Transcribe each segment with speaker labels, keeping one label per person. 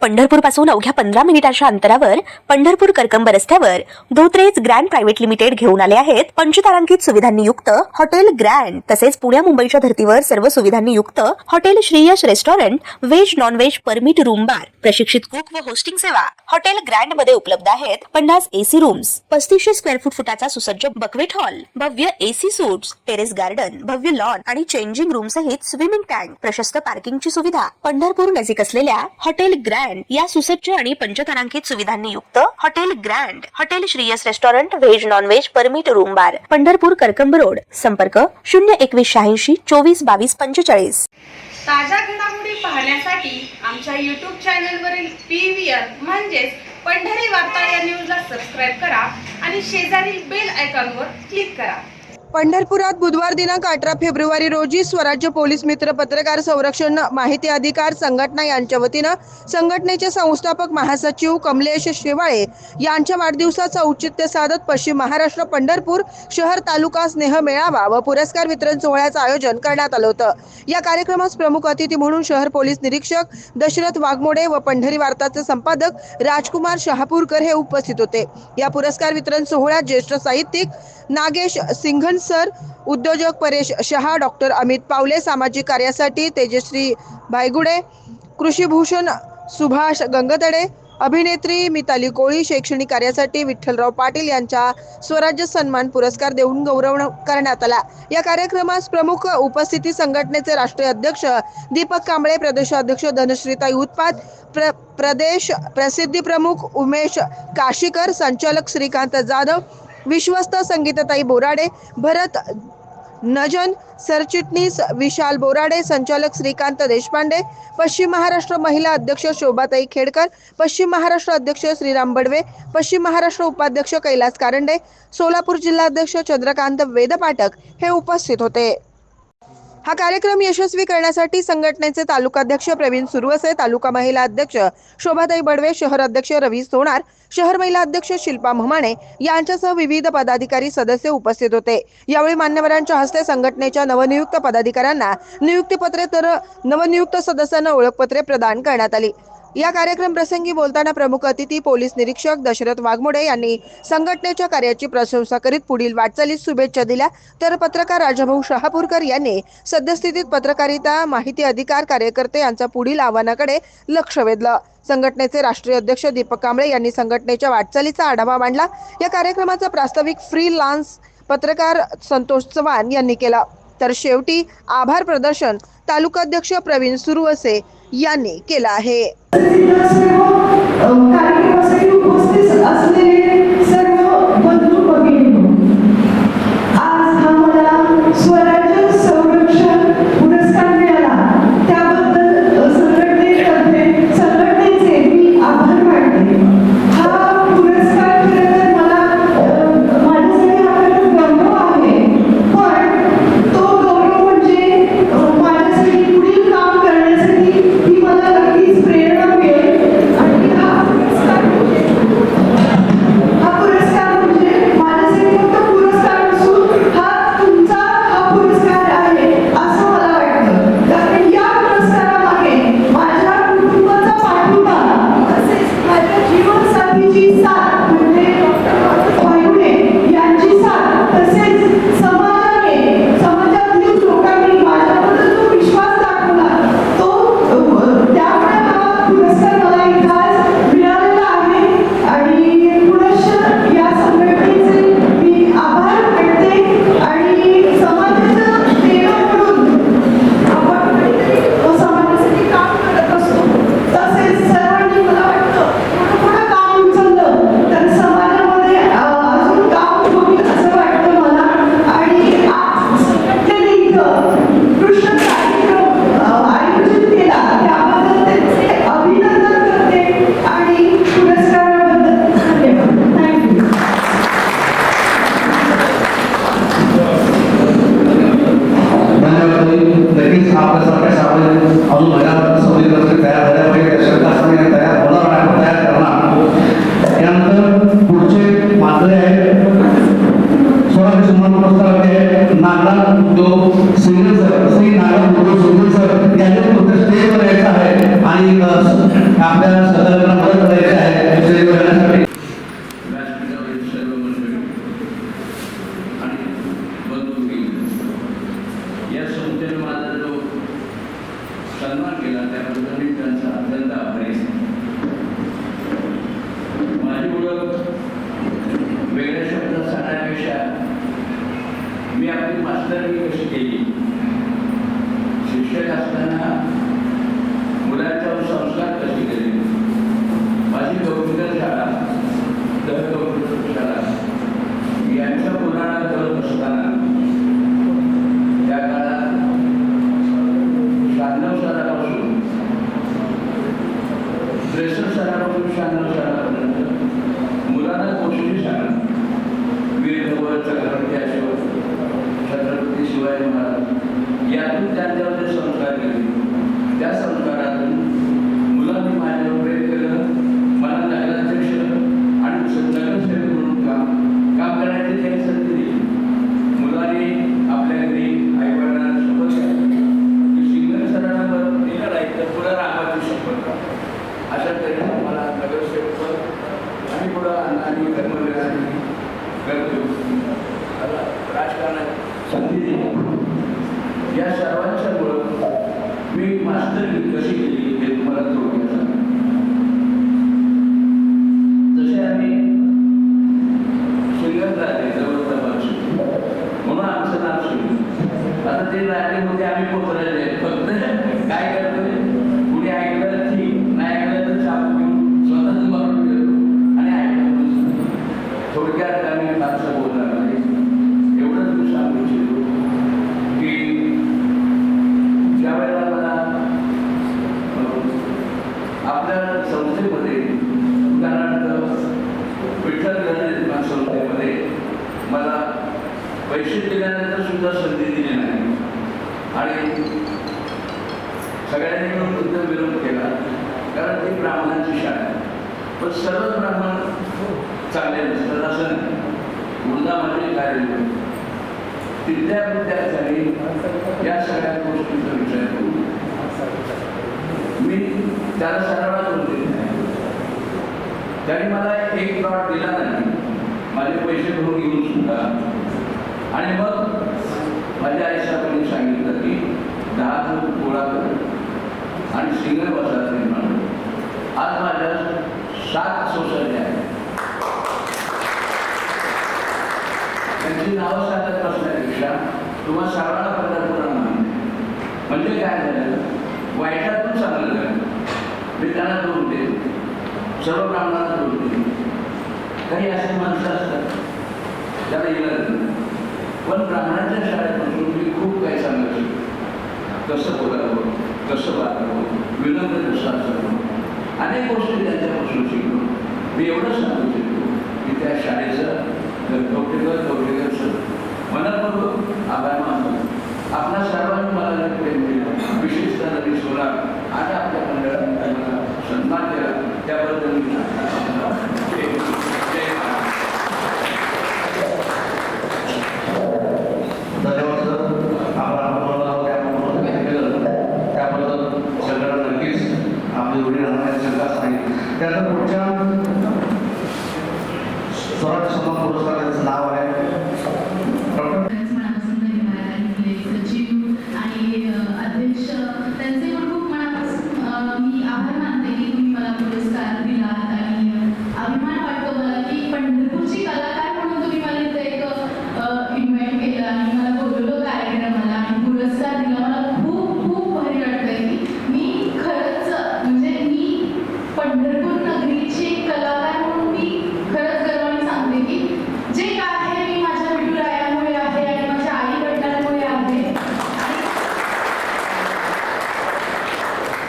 Speaker 1: पंढरपूर पासून अवघ्या 15 मिनिटांच्या अंतरावर पंढरपूर करकंब रस्त्यावर धोत्रेज ग्रँड प्रायव्हेट लिमिटेड घेऊन आले आहेत पंचतारांकित सुविधांनी युक्त हॉटेल ग्रँड। तसेच पुण्या मुंबईच्या धर्तीवर सर्व सुविधांनी युक्त hotel Shriyash restaurant, veg non veg permit room bar, प्रशिक्षित कुक व होस्टिंग सेवा हॉटेल ग्रँड मध्ये उपलब्ध आहेत। 50 एसी रूम्स, 3500 स्क्वेअर फुटाचा सुसज्ज बकवेट हॉल, भव्य एसी सूट्स, टेरेस गार्डन, भव्य लॉन आणि चेंजिंग रूम सहित स्विमिंग टँक, प्रशस्त पार्किंगची सुविधा। पंढरपूर नजीक असलेल्या हॉटेल ग्रँड या सुसज्ज आणि पंचतारांकित सुविधांनी युक्त hotel grand, hotel Shriyas restaurant, veg non veg permit room बार, पंढरपूर करकंब रोड। संपर्क 02186 24 22 45।
Speaker 2: ताज्या घडामोडी पाहण्यासाठी आमच्या YouTube चॅनलवरील PVR म्हणजेच पंढरी वार्ता या न्यूजला सबस्क्राइब करा आणि शेजारील बेल आयकॉनवर क्लिक करा।
Speaker 3: पंढरपुरात बुधवार दिनांक 18 फेब्रुवारी रोजी स्वराज्य पोलीस मित्र पत्रकार संरक्षण माहिती अधिकार संघटना यांच्या वतीनं संघटनेचे संस्थापक महासचिव कमलेश शेवाळे यांच्या वाढदिवसाचं औचित्य साधत पश्चिम महाराष्ट्र पंढरपूर शहर तालुका स्नेह मेळावा व पुरस्कार वितरण सोहळ्याचं आयोजन करण्यात आलं होतं। या कार्यक्रमास प्रमुख अतिथी म्हणून शहर पोलीस निरीक्षक दशरथ वाघमोडे व पंढरी वार्ताचे संपादक राजकुमार शहापूरकर हे उपस्थित होते। या पुरस्कार वितरण सोहळ्यात ज्येष्ठ साहित्यिक नागेश सिंघन सर, उद्योजक परेश शहा, डॉक्टर अमित पावले, सामाजिक कार्यासाठी तेजश्री भायगुडे, कृषीभूषण सुभाष गंगतडे, अभिनेत्री मिताली कोळी, शैक्षणिक कार्यासाठी विठ्ठलराव पाटील यांचा स्वराज्य सन्मान पुरस्कार देऊन गौरव करण्यात आला। या कार्यक्रमास प्रमुख उपस्थिती संघटनेचे राष्ट्रीय अध्यक्ष दीपक कांबळे, प्रदेशाध्यक्ष धनश्रीताई उत्पात, प्रदेश प्रसिद्धी प्रमुख उमेश काशीकर, संचालक श्रीकांत जाधव, विश्वस्त संगीताताई बोराडे, भरत नजन, सरचिटणीस विशाल बोराडे, संचालक श्रीकांत देशपांडे, पश्चिम महाराष्ट्र महिला अध्यक्ष शोभाताई खेडकर, पश्चिम महाराष्ट्र अध्यक्ष श्रीराम बडवे, पश्चिम महाराष्ट्र उपाध्यक्ष कैलास कारंडे, सोलापूर जिल्हाध्यक्ष चंद्रकांत वेदपाठक हे उपस्थित होते। हा कार्यक्रम यशस्वी करण्यासाठी संघटनेचे तालुकाध्यक्ष प्रवीण सुरवसे, तालुका महिला अध्यक्ष शोभाताई बडवे, शहर अध्यक्ष रवी सोनार, शहर महिला अध्यक्ष शिल्पा म्हमाणे यांच्यासह विविध पदाधिकारी सदस्य उपस्थित होते। यावेळी मान्यवरांच्या हस्ते संघटनेच्या नवनियुक्त पदाधिकाऱ्यांना नियुक्तीपत्रे तर नवनियुक्त सदस्यांना ओळखपत्रे प्रदान करण्यात आली। या कार्यक्रम प्रसंगी बोलताना प्रमुख अतिथी पोलीस निरीक्षक दशरथ वाघमोडे यांनी संघटनेच्या कार्याची प्रशंसा करीत पुढील वाटचालीस शुभेच्छा दिल्या, तर पत्रकार राजाभाऊ शहापूरकर यांनी सद्यस्थितीत पत्रकारिता, माहिती अधिकार कार्यकर्ते यांच्या पुढील आव्हानाकडे लक्ष वेधलं। संघटनेचे राष्ट्रीय अध्यक्ष दीपक कांबळे यांनी संघटनेच्या वाटचालीचा आढावा मांडला। या कार्यक्रमाचा प्रास्ताविक फ्रीलान्स पत्रकार संतोष चव्हाण यांनी केला, तर शेवटी आभार प्रदर्शन तालुकाध्यक्ष प्रवीण सुरवसे यांनी केला आहे।
Speaker 4: 96 सालापर्यंत मुलांना गोष्टी शाळा वीर धवल चक्रवर्ती अशोक छत्रपती शिवाजी महाराज यातून त्यांच्यावर जे संस्कार केले त्या संस्कारातून मुलांनी माझ्यावर प्रेम केलं. मला नगराध्यक्ष आणि नगरसेवक म्हणून काम करण्याची त्यांनी संधी दिली. मुलांनी आपल्या घरी आईवडिलांना शपथ घ्यावी की सिंगल सरांना दिलं नाही तर पुढं रामाची शपथ अशा तऱ्हेने मला नगरसेवक आणि पुढं आणि कर्मचारी करतो राजकारणात संधी दिली. या सर्वांच्यामुळं मी मास्टरी कशी केली हे तुम्हाला थोडक्यात सांगतो. जसे आम्ही श्रीगंध राजे जवळचा भाषी म्हणून आमचं नाव श्रीगंध. आता ते राजे होते आम्ही पोचरायचे फक्त काय करतोय कुणी ऐकलं ठीक नाही ऐकलं तर चाप घेऊन स्वतःच मारून गेलो आणि ऐकलं. थोडक्यात आम्ही फारसं बोलणार नाही. एवढंच मी सांगू इच्छितो की ज्या वेळेला मला आपल्या संस्थेमध्ये उदाहरणार्थ विठ्ठल गणेश संस्थेमध्ये मला पैसे दिल्यानंतर सुद्धा संधी दिली नाही आणि सगळ्यांनी मिळून सुद्धा विरोध केला कारण ती ब्राह्मणांची शाळा आहे. पण सर्व ब्राह्मण चांगले नसतात असं नाही. मुलगा म्हणजे कार्य विद्यार्थ्यांनी या सगळ्या गोष्टींचा विचार करू. मी त्याला सर्वात बोलले त्याने मला एक प्लॉट दिला नाही माझे पैसे भरून घेऊन सुद्धा. आणि मग माझ्या आईसाहेबांनी सांगितलं की 10 लोक गोळा कर आणि सिंगल वसाहत निर्माण. आज माझ्या 7 सोसायटी आहेत. त्यांची नावं सांगत असण्यापेक्षा तुम्हाला सर्वांना पंढरपूरला म्हणजे काय झालं वाईटातून चांगलं झालं. मी त्यांना दोन देतो सर्व ब्राह्मणांना दोन देतो. काही असे माणसं असतात त्याला इलाज नाही. पण ब्राह्मणाच्या शाळेपासून मी खूप काही सांगत शिकलो. कसं बोलावं कसं वागावं विनम्र कसं असावं अनेक गोष्टी त्यांच्यापासून शिकलो. मी एवढंच सांगू शकतो की त्या शाळेचं कौटिकर सर मनपूर्वक आभार मानतो. आपल्या सर्वांनी मला प्रेम दिलं विशेषतः रवी सोलार आणि आपल्या मंडळाने मला सन्मान केला त्याबद्दल मी त्याबद्दल सगळ्यांना नक्कीच आपली एवढी राहण्याची शंका सांगितली. त्यानंतर पुढच्या स्वराज्य सन्मान पुरस्काराचं नाव आहे
Speaker 5: आणि अध्यक्ष त्यांचे पण खूप मनापासून मी आभार मानते की तुम्ही मला पुरस्कार दिलात आणि अभिमान वाटतो मला की पंढरपूरची कलाकार म्हणून तुम्ही मला इथं एक इन्व्हाइट केलं आणि मला बोलवलं कार्यक्रमाला आणि पुरस्कार दिला. मला खूप खूप भारी वाटतंय की मी खरंच म्हणजे मी पंढरपूर नगरीची कलाकार म्हणून मी खरंच गर्वाने सांगते की जे काय आहे मी माझ्या विठुरायामुळे आहे आणि माझ्या आई वडिलांमुळे आहे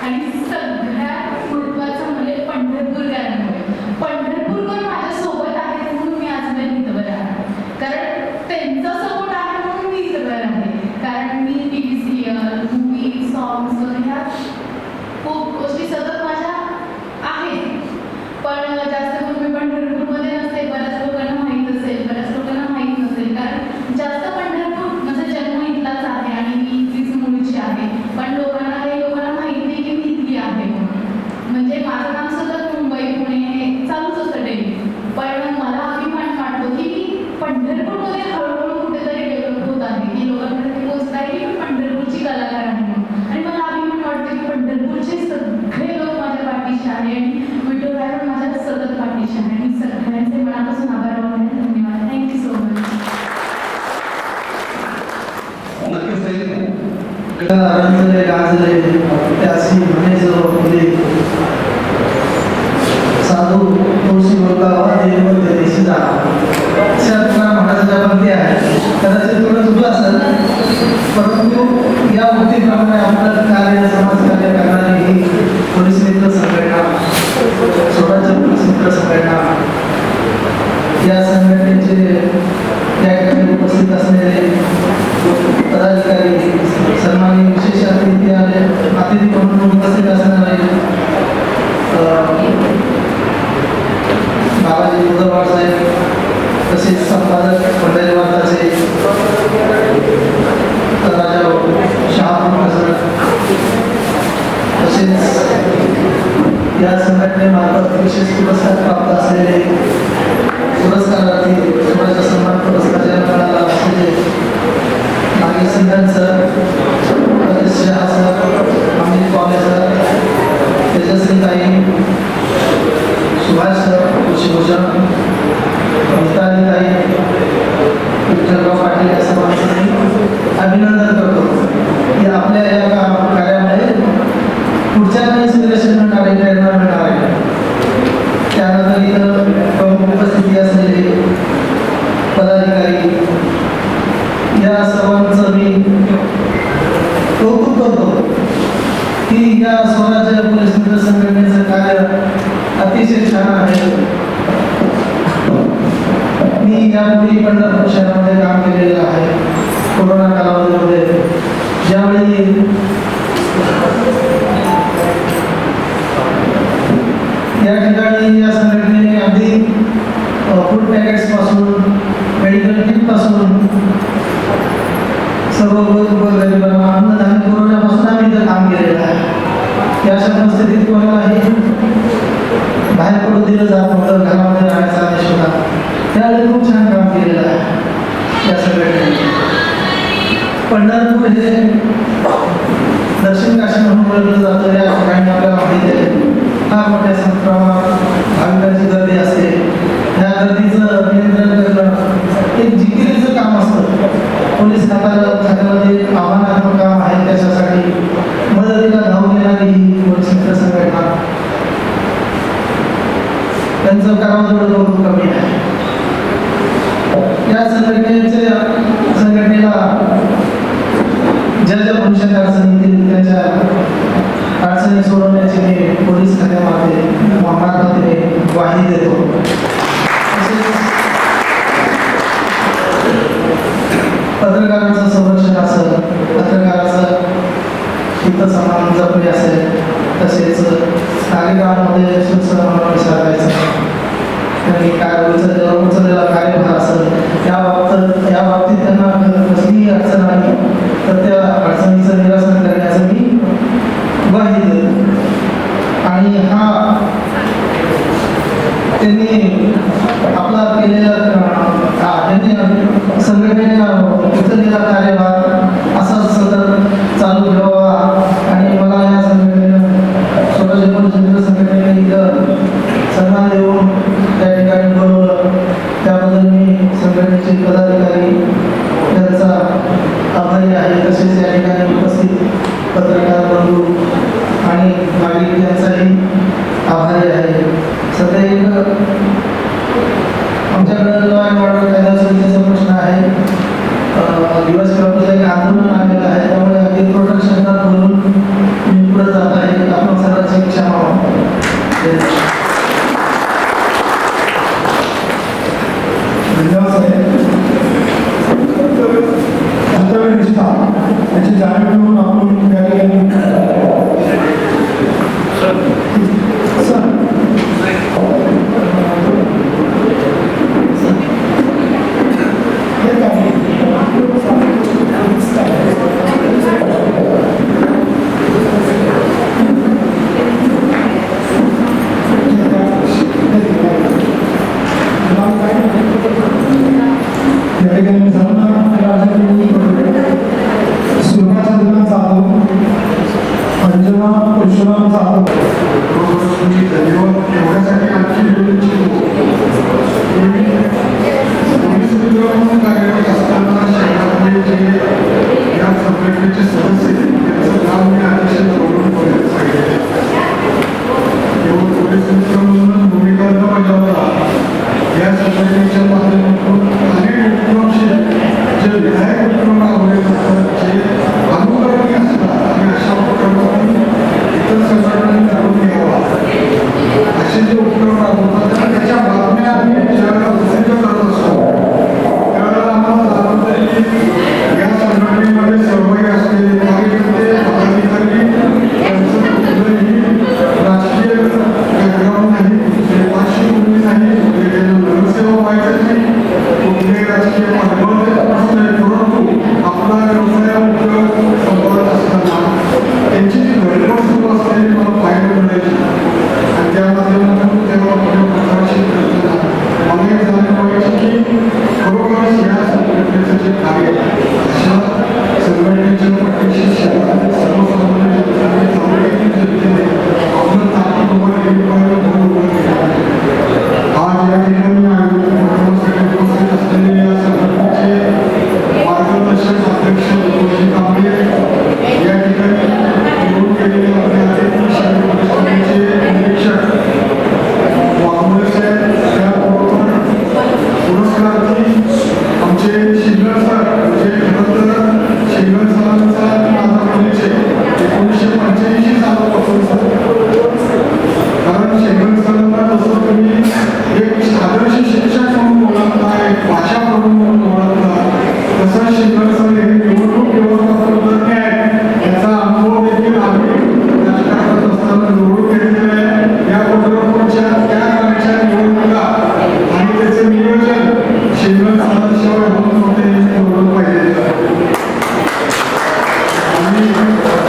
Speaker 5: आणि सगळ्यात महत्त्वाचं म्हणजे पंढरपूरकरांमुळे. पंढरपूरकर माझ्या सोबत आहेत म्हणून मी आज इथं आहे. कारण त्यांचा सपोर्ट आहे म्हणून मी इथं आहे. कारण मी टीव्ही सिरियल मूवी सॉंग्स ह्या खूप गोष्टी सतत माझ्या आहेत. पण जास्त करून मी पंढरपूरमध्ये नसते. बऱ्याच लोकांना माहीत असेल बऱ्याच लोकांना माहीत नसेल कारण जास्त पंढरपूर माझा जन्म इथलाच आहे आणि मी इथलीच मूळची आहे. पण लोकांना माहित नाही की मी इथली आहे म्हणून. म्हणजे माझं नाव सतत मुंबई पुणे हे चालूच असतं डेली. पण मला अभिमान वाटतो की मी पंढरपूरमध्ये हळूहळू कुठेतरी डेव्हलप होत आहे की लोकांपर्यंत पोहोचत आहे की मी पंढरपूरची कलाकार आहे म्हणून. आणि मला अभिमान वाटतो की पंढरपूरचे सगळे लोक माझ्या पाठीशी आहे आणि विठुराया माझ्या सतत पाठीशी आहे. आणि सगळ्यांचे मनापासून आभार मानते. धन्यवाद. Thank you so much.
Speaker 6: रंजले गाजले त्यासी म्हणे जो फुले साधू तुळशी बोलता वादे मध्ये दिसला अशा महाराजांच्या पंक्ती आहे. कदाचित थोडं चुकलं असेल परंतु या मूर्तीप्रमाणे आपलं कार्य समाजकार्य करणारी ही पोलीस मित्र संघटना स्वराज्य पोलीस मित्र संघटना या संघटनेचे या ठिकाणी उपस्थित असलेले पदाधिकारी, सन्माननीय विशेष अतिथी म्हणून उपस्थित असणारे बाबाजी उदरवाड साहेब, तसेच संपादक पंढरी वार्ताचे राजा शहापूर सर, तसेच या संघटनेमार्फत विशेष पुरस्कार प्राप्त असलेले पुरस्कारार्थी स्वराज्य सन्मान पुरस्कार ज्यांना मिळाला असलेले नागेश सिंधन सर, रमेश शहा सर, अमित पावले सर, तेजस्वी ताई, सुभाष सर, ऋषिभूषण, मिताली ताई, विठ्ठलराव पाटील या सर्वांचं मी अभिनंदन करतो की आपल्या या कार्यामध्ये पुढच्या काही सेलिब्रेशन प्रेरणा मिळणार आहे. त्यानंतर इथं प्रमुख उपस्थिती असलेले पदाधिकारी या सर्वांचं मी कौतुक करतो की या स्वराज्य पोलीस मित्र संघटनेचं कार्य अतिशय छान आहे. मी यापूर्वी पंढरपूर शहरामध्ये काम केलेलं आहे. कोरोना कालावधीमध्ये ज्यावेळी या ठिकाणी या संघटनेने अगदी फूड पॅकेट्स पासून मेडिकल किट पासून सर्व गरिबांना अन्नधान्य पुरवण्यापासून आम्ही इथं काम केलेलं आहे. या अशा परिस्थितीत कोणालाही बाहेर पडून दिलं जात नव्हतं, घरामध्ये राहायचा आदेश होता. त्यावेळी खूप छान काम केलेलं आहे या संघटनेने. पंढरपूर हे दक्षिण काशी म्हणून ओळखलं जातं. या ठिकाणी आपल्याला माहिती आहे फार मोठ्या संप्रमाणात भाविकांची गर्दी असते. या गर्दीचं नियंत्रण करणं एक जिकिरीचं काम असतं. पोलीस खात्यामध्ये आव्हानात्मक काम आहे. त्याच्यासाठी मदतीला धावून येणारी ही पोलीस मित्र संघटना, त्यांचं करावं तेवढं कौतुक कमी आहे. या संघटनेला ज्या ज्या भविष्यात अडचणी येतील त्याच्या अडचणी सोडवण्याची मी पोलीस खात्यामार्फत ग्वाही देतो. पत्रकारांचं संरक्षण असेल, पत्रकाराचं हितसन्मान जपणे असेल, तसेच नागरिकांमध्ये सुसंवाद साधायचा, त्यांनी उचललेला कार्यभार असेल, या बाबतीत त्यांना कसलीही अडचण आली तर त्या अडचणीचं निरसन करण्याचं मी ग्वाही देतो. आणि हा त्यांनी आपला केलेला संघटनेने उचललेला कार्यभार असाच सतत चालू ठेवावा. आणि मला या संघटनेनं स्वराज्य पोलीस मित्र संघटनेने इथं सन्मान देऊन त्या ठिकाणी बोलवलं, त्याबद्दल मी संघटनेचे पदाधिकारी त्यांचा आभारी आहे. तसेच या ठिकाणी उपस्थित पत्रकार बंधू आणि नागरिक यांचाही आभारी आहे. सध्या एक आमच्याकडे लॉ अँड ऑर्डर कायदा सुरक्षेचा प्रश्न आहे. दिवस किंवा एक आंदोलन आलेलं आहे. त्यामुळे अगदी प्रोटेक्शनला बोलून मी पुढे जात आहे. आपण सर्वांची क्षमा
Speaker 7: याची जाणीव घेऊन आपण त्या ठिकाणी असे जे उपक्रम राबवतात आणि त्याच्या बातम्या आम्ही ज्यावेळेला प्रसिद्ध करत असतो त्यावेळेला आम्हाला जाणवतं की या संघटनेमध्ये सहभागी असलेले कार्यकर्ते पदाधिकारी त्यांचं कुठलंही राजकीय बॅकग्राऊंड नाही, कुठली पार्श्वभूमी नाही, कुठे त्यांना नगरसेवक व्हायचं नाही, कुठले राजकीय पदबंध नसते, परंतु आपला व्यवसायामुळे संपर्क असताना त्यांची जी धडपड सुरू असलेली मला पाहायला मिळायची आणि त्या माध्यमातून तेव्हा पुढे प्रकाशित करताना मला एक जाणीव व्हायची की खरोखरच या संघटनेचं जे कार्य अशा संघटनेच्या पाठीशी शहरातील सर्वसामान्य जनतेने सार्वजनिक जनतेने आपलं ताकद उभं केली पाहिजे म्हणून उभं केलं आहे. आज या ठिकाणी आयोजित करण्यासाठी उपस्थित असलेले या संघटनेचे मार्गदर्शक अध्यक्ष उदयजी कांबळे या ठिकाणी निवडून गेलेले आपले अतिथी शहर परिषदेचे निरीक्षक वाघमोडे साहेब, त्याबरोबर पुरस्कारार्थी आमचे शिंगण सर, म्हणजे खरं तर शिंगण सरांचा माझा परिचय 1985 सालापासून कारण शिंगण सरांना जसं तुम्ही एक आदर्श शिक्षक म्हणून ओळखता, एक भाषा म्हणून ओळखता, तसं शिंगण सर हे निवडणूक व्यवस्थापन तज्ञ आहेत. याचा अनुभव देखील आम्ही राजकारणात असताना निवडून घेतलेला आहे. या पंढरपूरच्या त्या काळच्या निवडणुका आणि त्याचे नियोजन शिंगण सरांशिवाय होत नव्हते हे निवडून पाहिजे. आणि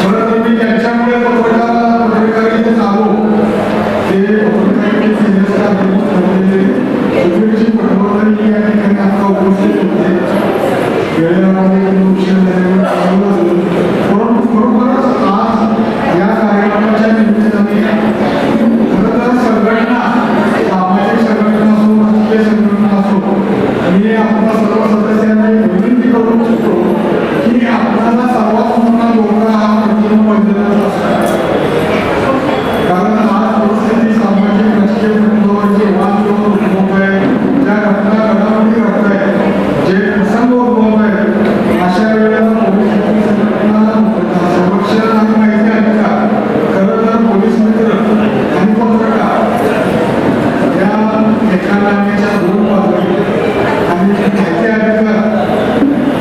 Speaker 7: खरं तर मी त्यांच्यामुळे पत्रकारितेत आलो. ते पत्रकारितेत सिनेस्टार सुधीरजी पटवर्धन या ठिकाणी आता उपस्थित होते. वेळेमध्ये उशीर झाल्यामुळे परंतु खरोखरच आज या कार्यक्रमाच्या निमित्ताने खरं तर संघटना, सामाजिक संघटना असो, राजकीय संघटना असो, मी आपल्या सर्व सदस्यांना विनंती करू इच्छितो की आपल्याला सर्वात मोठा धोका हा प्रतिमा बंधनाचा असतो. कारण आज परिस्थिती सामाजिक राजकीय कुटुंबावरचे वादविवाद उद्भवत आहे, ज्या घटना घडामोडी घडत आहेत, जे प्रसंग उद्भवत आहेत, अशा वेळेला पोलीस संघटना संरक्षण आणि माहिती अधिकार, खरं तर पोलीस मित्र आणि पत्रकार या एका नाण्याच्या दोन बाजू आहेत. आणि माहिती अधिकार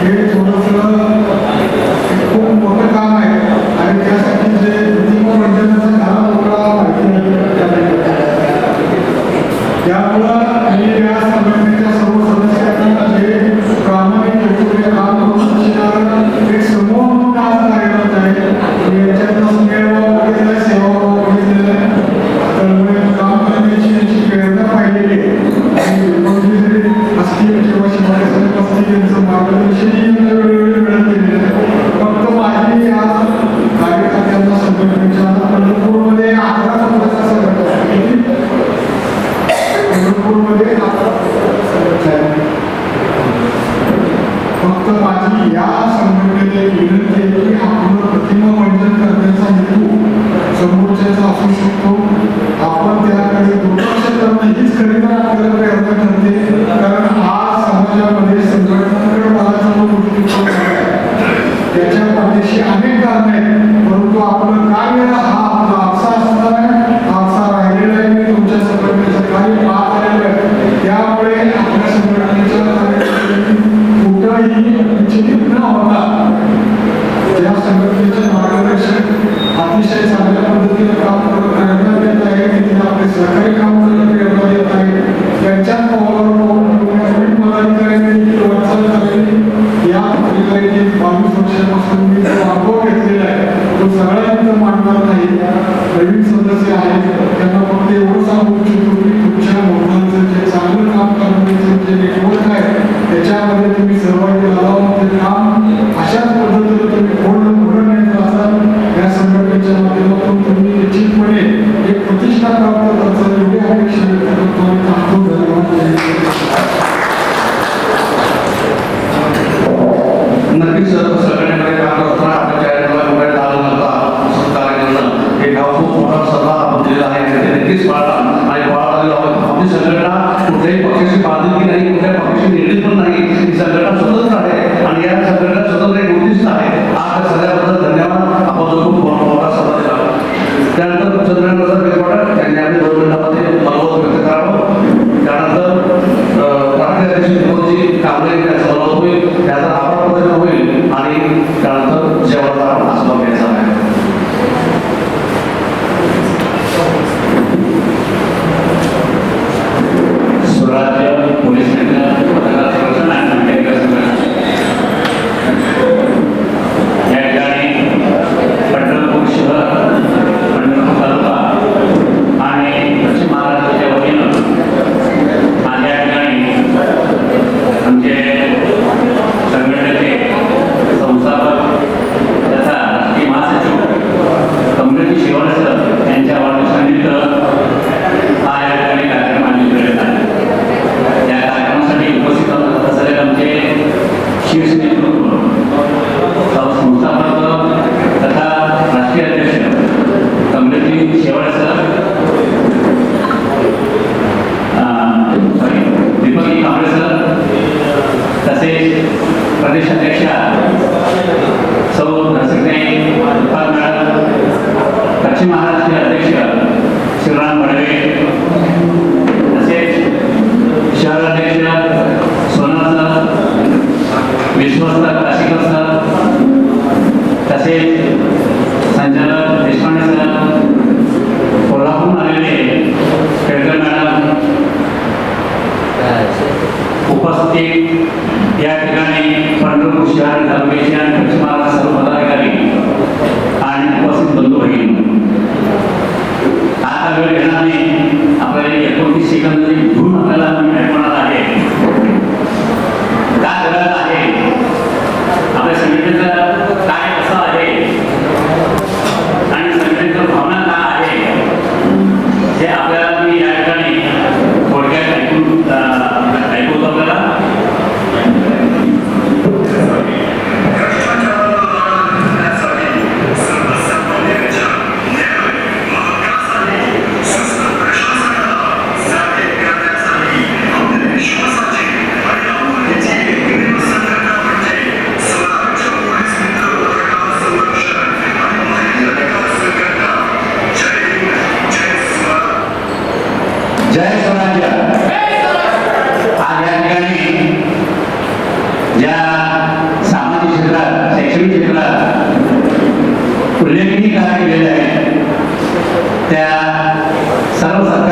Speaker 7: हे थोडंसं खूप मोठं काम आहे आणि त्यासाठी जे प्रतिमाबंधनाचा घाला मोकळा माहिती त्यामुळं मी या संघटनेच्या सर्व सदस्यांना जे प्रामाणिक हेतूने काम करून असणारं एक समूह म्हणून आज कार्यरत आहे. मी याच्यातनं स्नेहभाव बघितलाय, सेवाभाव बघितलेला आहे, त्यामुळे काम करण्याची याची प्रेरणा पाहिलेली आहे. आणि विनोदजी जरी असतील किंवा शिवाजी साहेब असतील यांचं मार्गदर्शनही वेळोवेळी मिळत गेलेलं आहे. फक्त माझी या कार्यकर्त्यांना संघटनेच्या पंढरपूरमध्ये 11 पत्रकार संघटना आहे. पंढरपूरमध्ये 11 संघटना आहे. फक्त माझी या संघटनेला एक विनंती आहे की आपलं प्रतिमा मंजन करण्याचा हेतू समोरच्याचा असू शकतो. आपण त्याकडे दुर्लक्ष करणं हीच खरी तर आपल्याला प्रेरणा ठरते. कारण आज समाजामध्ये संघटनांकडे बघायचा जो दृष्टिकोन आहे त्याच्या पाठीशी अनेक कारण आहेत, परंतु आपलं कार्य हा आपला आरसा असताना आरसा राहिलेला आहे. मी तुमच्या संघटनेचं कार्य पाहत आलेलं आहे. त्यामुळे आपल्या संघटनेच्या कार्यक्रमांनी कुठंही विचलित न होता या संघटनेचे मार्गदर्शक अतिशय चांगल्या पद्धतीने काम करत प्रेरणा देत आहे. तिथे आपले सहकारी काम करत प्रेरणा देत आहे. त्यांच्याच पावलावर पाऊल पदाधिकाऱ्यांनी वाटचाल करावी. या पत्रिकांनी 22 वर्षापासून मी जो अनुभव घेतलेला आहे तो सगळा इथं मांडणार नाही. नवीन सदस्य आहेत त्यांना फक्त एवढं सांगू इच्छितो की तुमच्या मुलांचं जे चांगलं काम करण्याचं जे नेटवर्क आहे त्याच्यामध्ये तुम्ही सहभागी झाला. ते काम अशाच पद्धतीने तुम्ही पुढे नेत असाल. या संघटनेच्या माध्यमातून तुम्ही निश्चितपणे एक प्रतिष्ठा प्राप्त करता एवढी अपेक्षा व्यक्त करतो आणि थांबतो.
Speaker 4: नक्कीच संघटनेमध्ये काम करताना आपल्या चॅनलला मोबाईल लावून नव्हता सहकार्य करणं हे गाव खूप मोठा सल्ला दिलेला आहे. ते नक्कीच पाळला आणि पाळला आपली संघटना कुठल्याही पक्षाची बांधिलकी नाही, कुठल्याही पक्षाची निगडीत पण नाही. ही संघटना स्वतंत्र आहे आणि या संघटना स्वतंत्र एक उद्दिष्ट आहे. आज सगळ्याबद्दल धन्यवाद. आपण जो खूप मोठा सल्ला दिला. त्यानंतर चंद्रकांत त्यांनी आपल्या 2 मिनिटांमध्ये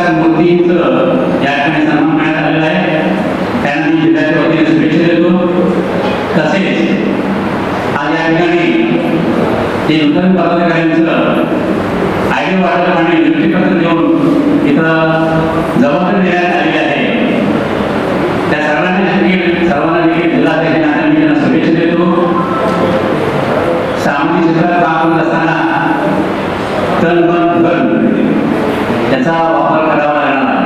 Speaker 8: प्रसाद मूर्तींचं या ठिकाणी सन्मान करण्यात आलेला आहे. त्यांना मी जिल्ह्याच्या वतीने शुभेच्छा देतो. तसेच आज या ठिकाणी जे नूतन पदाधिकाऱ्यांचं आयडी वाटप आणि नियुक्तीपत्र देऊन इथं जबाबदारी देण्यात आलेली आहे. त्या सर्वांना देखील जिल्हाध्यक्ष नात्याने मी त्यांना शुभेच्छा देतो. सामाजिक क्षेत्रात काम करत असताना तन मन धन त्याचा वापर करावा लागणार आहे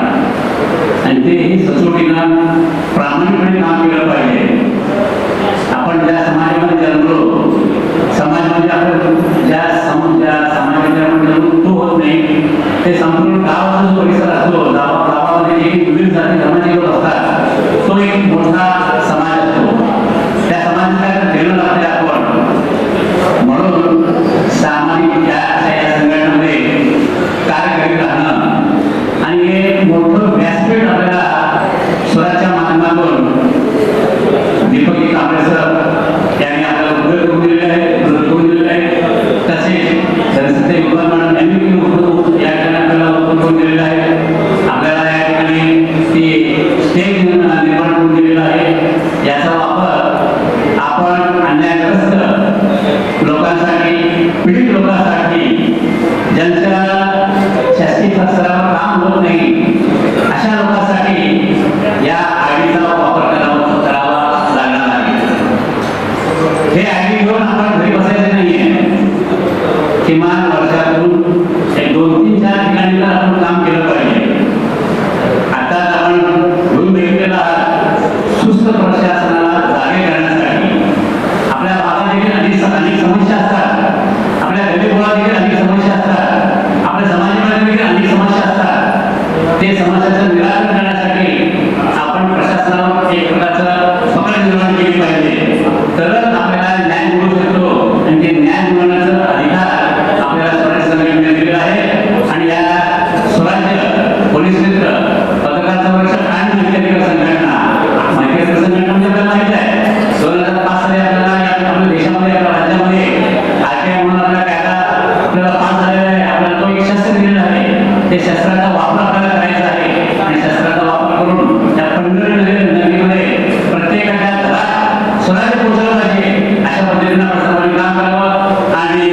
Speaker 8: आणि तेही सचोटीनं प्रामाणिकपणे काम केलं पाहिजे. आपण ज्या समाजामध्ये जन्मलो, समाजामध्ये आपण ज्या समाजामध्ये आपण जन्मलो तो होत नाही. ते संपूर्ण गावाचा जो परिसर असतो, गावामध्ये जे विविध जाती धर्माचे लोक असतात, तो एक मोठा समाज असतो. त्या समाजाला देणं लागते आपण. म्हणून सामाजिक या संघटनेमध्ये कार्य करीत राहणं आणि हे मोठं व्यासपीठ आपल्याला स्वराज्याच्या माध्यमातून दीपक कांबळे सर यांनी आपल्याला उभे करून दिलेले आहे. तसेच सरस्वती मॅडम यांनी या ठिकाणी आपल्याला उभे करून दिलेलं आहे. आपल्याला या ठिकाणी ती स्टेज निर्माण करून दिलेला आहे. याचा वापर आपण अन्यायग्रस्त लोकांसाठी, पीडित लोकांसाठी, ज्यांच्या शासकीय स्तरावर काम होत नाही अशा लोकांसाठी या आयडीचा वापर करावा लागणार आहे. हे आयडी घेऊन आपण घरी बसायचे नाहीये. किमान वर्षातून 2-3-4 ठिकाणी तर आपण काम केलं पाहिजे. आता आपण घेऊन बघितलेला सुस्त प्रशासनाला जागे करण्यासाठी आपल्या भागात देखील अनेक समस्या असतात. आपल्या गरीबोळा देखील अनेक समस्या असतात. आपल्या समाजामध्ये देखील अनेक समस्या असतात. ते समस्याचं निराकरण करण्यासाठी आपण प्रशासनावर एक प्रकारचं पकड निर्माण केली पाहिजे. तरच आपल्याला न्याय मिळू शकतो आणि ते न्याय मिळवण्याचा अधिकार आपल्याला स्वराज्य संघटनेने दिलेला आहे. आणि या स्वराज्य पोलीस मित्र पत्रकार संरक्षण आणि विद्यार्थी संघटना माहिती संघटना म्हणजे आपल्याला माहिती आहे 2005 साली आपल्या देशामध्ये, आपल्या राज्यामध्ये RTI म्हणून आपला कायदा आपल्याला पास झालेला आहे. आपल्याला तो एक शस्त्र दिलेला आहे. ते शस्त्राचा वापर आपल्याला करायचा आहे आणि शस्त्राचा वापर करून त्या नगरीमध्ये प्रत्येकाच्या घरात स्वराज्य पोहोचलं पाहिजे. अशा पद्धतीनं आपण सर्वांनी काम करावं आणि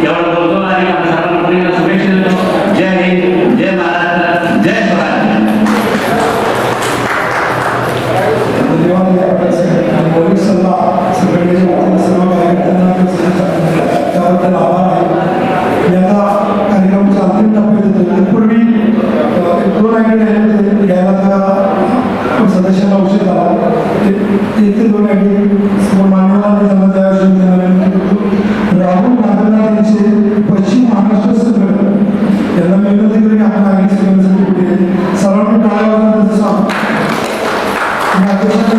Speaker 8: एवढं बोलतो आणि आपण सर्वांना पुढे शुभेच्छा देतो. जय हिंद, जय महाराष्ट्र, जय स्वराज्य.
Speaker 7: पोलीस सल्ला संघटनेच्या वतीने सर्व कार्यकर्त्यांना त्याबद्दल आभार आहे. याचा कार्यक्रमाच्या अंतिम टप्प्यात येतो. तत्पूर्वी 2 आयडी घ्यायला त्या सदस्यांना उशीर झाला. ते 2 आयडी समोर मान्यवरांनी त्यांना त्या राहुल नागनाथ यांचे पश्चिम महाराष्ट्र संघटना यांना मी विनंती करून आपण आयडी सगळ्यांसाठी पुढे सर्वांनी टाळ्या वाजवून त्याचं स्वागत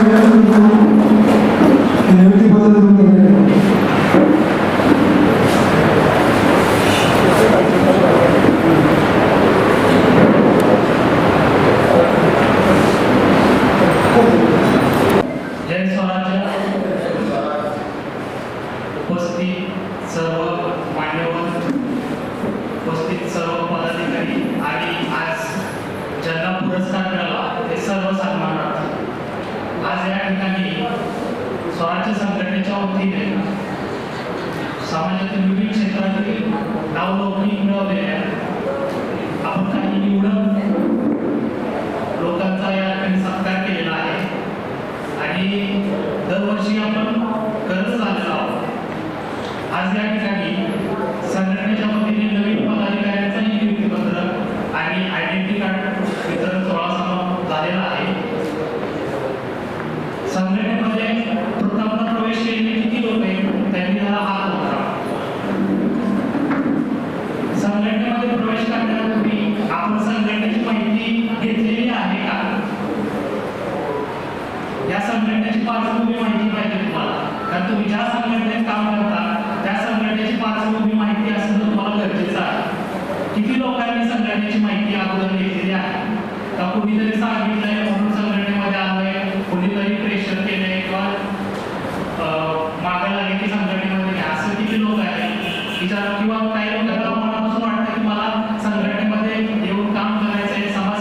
Speaker 8: जय स्वराज्य. उपस्थित सर्व मान्यवर, उपस्थित सर्व पदाधिकारी आणि आज ज्यांना पुरस्कार मिळाला ते सर्व सन्मानार्थ. आज या ठिकाणी स्वराज्य संघटनेच्या वतीने समाजातील विविध क्षेत्रातील नावलौकिक मिळवलेल्या आपण काही निवडक लोकांचा या ठिकाणी सत्कार केलेला आहे आणि दरवर्षी आपण करत आलेलो आहोत. आज या ठिकाणी संघटनेच्या वतीने नवीन पदाधिकाऱ्यांचाही नियुक्तीपत्र आणि आयडेंटिटी कार्ड वितरण सोहळा झालेला आहे. संघटनेमध्ये प्रथमतः प्रवेश केलेले किती लोक आहेत त्यांनी जरा हात उचला. संघटनेमध्ये प्रवेश करण्यापूर्वी आपण संघटनेची माहिती घेतलेली आहे का? या संघटनेची पार्श्वभूमी माहिती पाहिजे तुम्हाला, कारण तुम्ही ज्या संघटनेत काम करता त्या संघटनेची पार्श्वभूमी माहिती असणं तुम्हाला गरजेचं आहे. किती लोकांनी संघटनेची माहिती अगोदर घेतलेली आहे का? कुणीतरी सांगितलंय म्हणून संघटनेमध्ये आलंय, कुणीतरी प्रेशर केलंय किंवा मागे लागले की संघटनेमध्ये घ्या, असं किती लोक आहेत किंवा काही लोकांना मनापासून वाटतं की मला संघटनेमध्ये येऊन काम करायचंय, समाज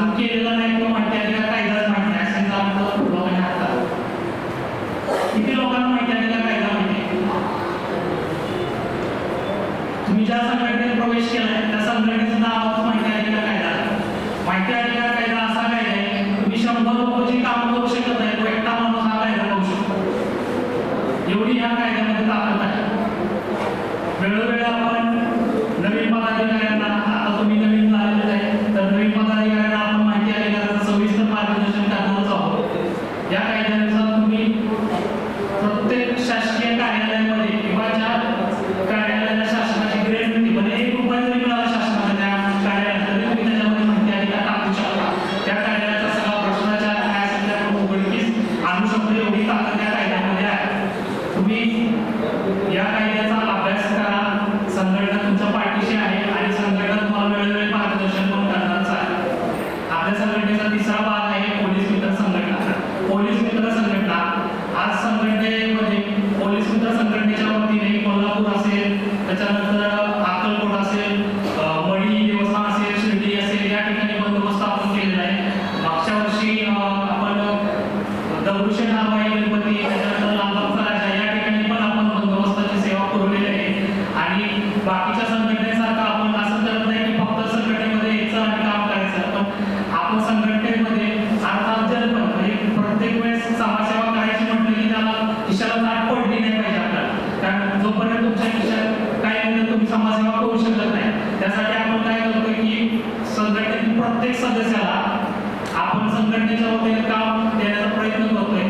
Speaker 9: अजून केलेलं नाही किंवा माहिती अधिकार कायदाच माहिती नाही असेल तर लोकांनी हातात. किती लोकांना माहिती अधिकार कायदा माहिती आहे? तुम्ही ज्या संघटनेत प्रवेश केलाय त्या संघटनेचं नाव माहिती अधिकार कायदा. माहिती अधिकार कायदा असा कायदा आहे, तुम्ही 100 लोक जे काम करू शकत नाही तो एकटा माणूस हा कायदा करू शकतो. एवढी ह्या कायद्यामध्ये ताकद आहे. वेळोवेळी आपण नवीन पदाधिकाऱ्यांना, आता तुम्ही नवीन झालेले आहे तर नवीन पदाधिकाऱ्यांना आपण माहिती अधिकाराचं सविस्तर मार्गदर्शन करणारच आहोत. या कायद्यानुसार तुम्ही प्रत्येक शासकीय कार्यालयामध्ये किंवा ज्या कार्यालयाला शासनाची ग्रेड मिळते म्हणजे 1 रुपया जरी मिळाला शासनाच्या त्या कार्यालयात तरी तुम्ही त्याच्यामध्ये माहिती अधिकार टाकू शकता. त्या कार्यालयाचा सगळा भ्रष्टाचार काय असेल त्या उघडकीस आणू शकतो एवढी ताकद त्या कायद्यामध्ये आहे. तुम्ही या कायद्याचा अभ्यास करा. संघटना तुमच्या पाठीशी आहे आणि संघटना तुम्हाला वेळोवेळी मार्गदर्शन पण करणारच आहे. आपल्या संघटनेचा 3रा भाग आहे पोलीस मित्र संघटना. पोलीस मित्र संघटना आज संघटनेमध्ये पोलीस मित्र संघटनेच्या वतीने कोल्हापूर असेल, त्याच्यानंतर अक्कलकोट असेल, मढी देवस्थान असेल, शिर्डी असेल या ठिकाणी बंदोबस्त आपण केलेला आहे. मागच्या वर्षी आपण दगडूशेठ हलवाई गणपती, त्याच्यानंतर लालबागचा राजा या ठिकाणी पण आपण बंदोबस्ताची सेवा पुरवलेली आहे. आणि बाकीच्या संघटनेसारखं आपण असं करत नाही की फक्त संघटनेमध्ये यायचं आणि काम करायचं, पण आपण संघटनेमध्ये अर्थात जन्म म्हणजे प्रत्येक वेळेस समाजसेवा करायची म्हटलं की त्याला खिशाला ताट पडली नाही पाहिजे आपल्याला. कारण जोपर्यंत तुमच्या खिशात काही नाही तर तुम्ही समाजसेवा करू शकत नाही. त्यासाठी आपण काय करतो की संघटनेतील प्रत्येक सदस्याला आपण संघटनेच्या वतीने काम देण्याचा प्रयत्न करतोय.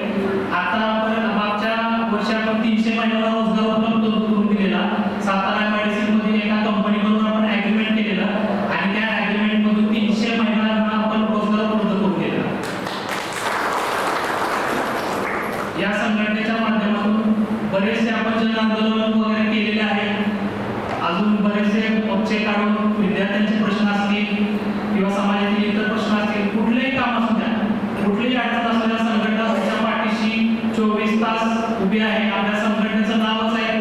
Speaker 9: आता आपण मागच्या वर्षी आपण 300 महिलांना रोजगार उपलब्ध करून दिलेला. सातारा मेडिसिन मधील एका कंपनीबरोबर आपण ऍग्रीमेंट केलेलं आणि त्या ऍग्रीमेंट मधून 300 महिलांना आपण रोजगार उपलब्ध करून दिलेला. या संघटनेच्या माध्यमातून बरेचसे आपण जन आंदोलन वगैरे केलेले आहे. अजून बरेचसे मोर्चे काढून विद्यार्थ्यांचे प्रश्न असतील किंवा समाजातील इतर प्रश्न असतील, कुठलेही काम असू द्या, कुठलीही अडचण असू द्या, संघटना तुमच्या पाठीशी 24 तास उभी आहे. आपल्या संघटनेचं नावच आहे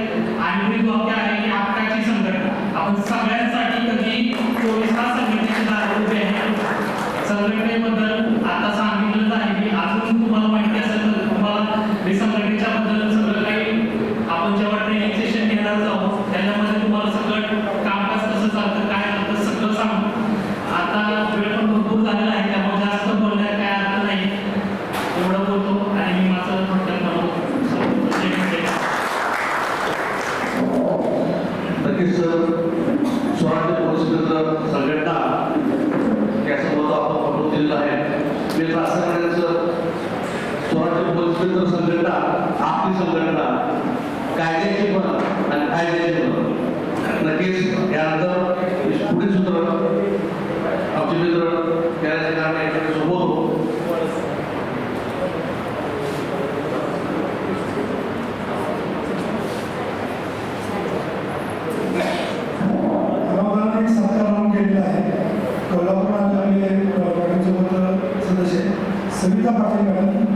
Speaker 9: आणि वाक्य आहे की हक्काची संघटना. आपण सगळ्यांसाठी कधी 24 तास संघटनेचे दार उभे आहे. संघटनेबद्दल आता सांगितलं आहे की अजून तुम्हाला माहिती असेल तर तुम्हाला मी संघटनेच्या बद्दल सगळं काही आपण जेव्हा ट्रेनिंग सेशन घेणार आहोत त्याच्यामध्ये तुम्हाला सगळं कामकाज कसं चालतं काय चालतं सगळं सांगू. आता वेळ पण भरपूर झालेला आहे त्यामुळे जास्त बोलण्यात काय अर्थ नाही. एवढं बोलतो आणि मी माझं थोडक्यात
Speaker 8: नक्कीच स्वराज्य पोलीस मित्र संघटना यासोबत आपण फोटो दिलेला आहे. मी असं करायचं स्वराज्य पोलीस मित्र संघटना आपली संघटना कायद्याची पण आणि कायद्याची पण. नक्कीच यानंतर पुढील सूत्र आमचे मित्र त्याच्या कारणे सोबत
Speaker 7: एक सत्कार म्हणून केलेला आहे. कोल्हापूर सदस्य सविता पाटील मॅडम